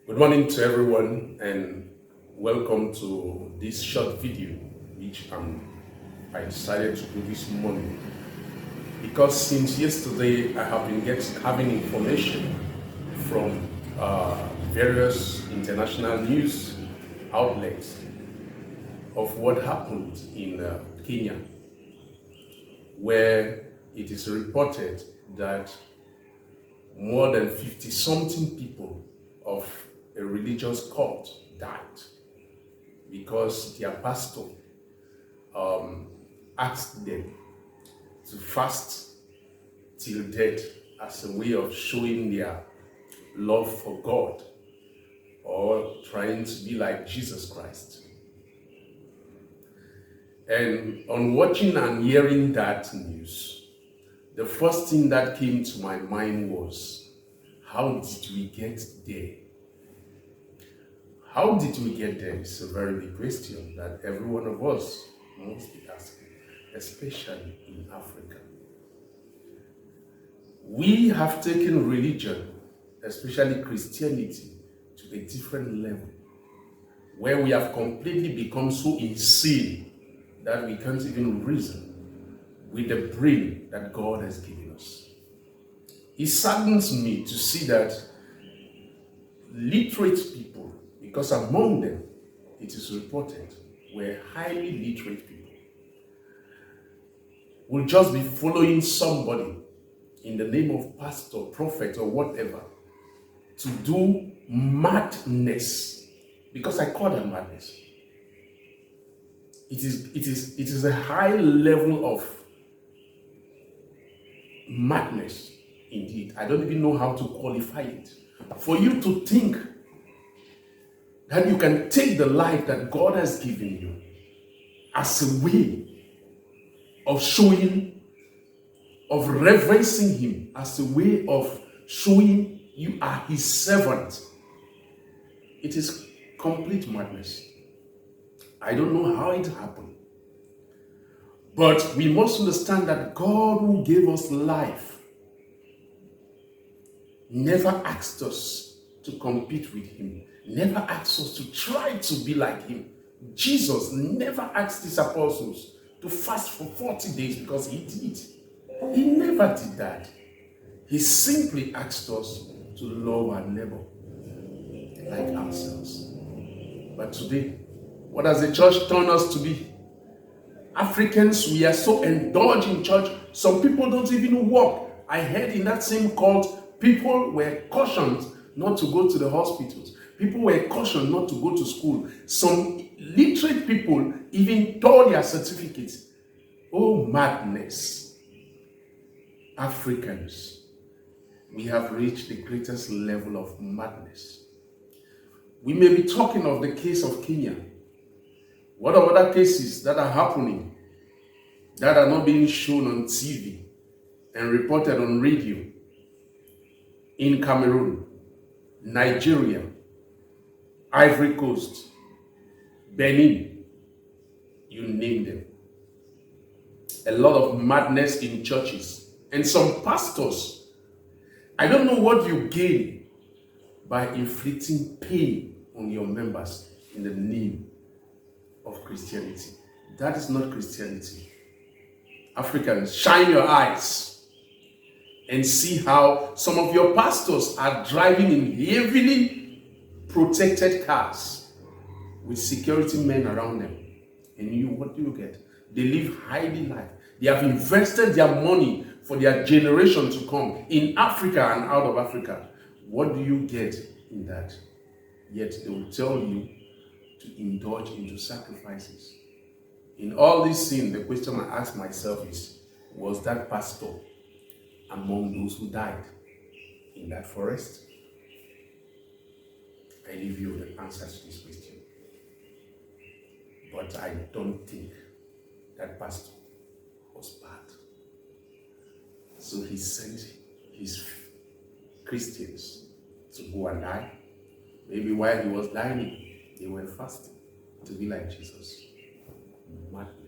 Good morning to everyone and welcome to this short video which I decided to do this morning because since yesterday I have been having information from various international news outlets of what happened in Kenya, where it is reported that more than 50 something people of a religious cult died because their pastor asked them to fast till death as a way of showing their love for God or trying to be like Jesus Christ. And on watching and hearing that news, the first thing that came to my mind was, how did we get there? How did we get there is a very big question that every one of us must be asking, especially in Africa. We have taken religion, especially Christianity, to a different level, where we have completely become so insane that we can't even reason with the brain that God has given us. It saddens me to see that literate people, because among them, it is reported, were highly literate people, will just be following somebody in the name of pastor, prophet, or whatever to do madness, because I call that madness. It is a high level of madness indeed. I don't even know how to qualify it. For you to think that you can take the life that God has given you as a way of showing, of reverencing Him, as a way of showing you are His servant. It is complete madness. I don't know how it happened. But we must understand that God who gave us life never asked us to compete with Him, never asked us to try to be like Him. Jesus never asked His apostles to fast for 40 days because He did. He never did that. He simply asked us to love our neighbor like ourselves. But today, what has the church turned us to be? Africans, we are so indulged in church, some people don't even walk. I heard in that same cult, people were cautioned not to go to the hospitals. People were cautioned not to go to school. Some literate people even tore their certificates. Oh, madness. Africans, we have reached the greatest level of madness. We may be talking of the case of Kenya. What are other cases that are happening that are not being shown on TV and reported on radio in Cameroon, Nigeria, Ivory Coast, Benin, you name them? A lot of madness in churches. And some pastors, I don't know what you gain by inflicting pain on your members in the name of Christianity. That is not Christianity. Africans, shine your eyes and see how some of your pastors are driving in heavily protected cars with security men around them. And you, what do you get? They live highly life. They have invested their money for their generation to come in Africa and out of Africa. What do you get in that? Yet they will tell you to indulge into sacrifices. In all these things, the question I ask myself is, was that pastor among those who died in that forest? I leave you the answer to this question. But I don't think that pastor was bad. So he sent his Christians to go and die. Maybe while he was dying, they were fasting to be like Jesus. Madness.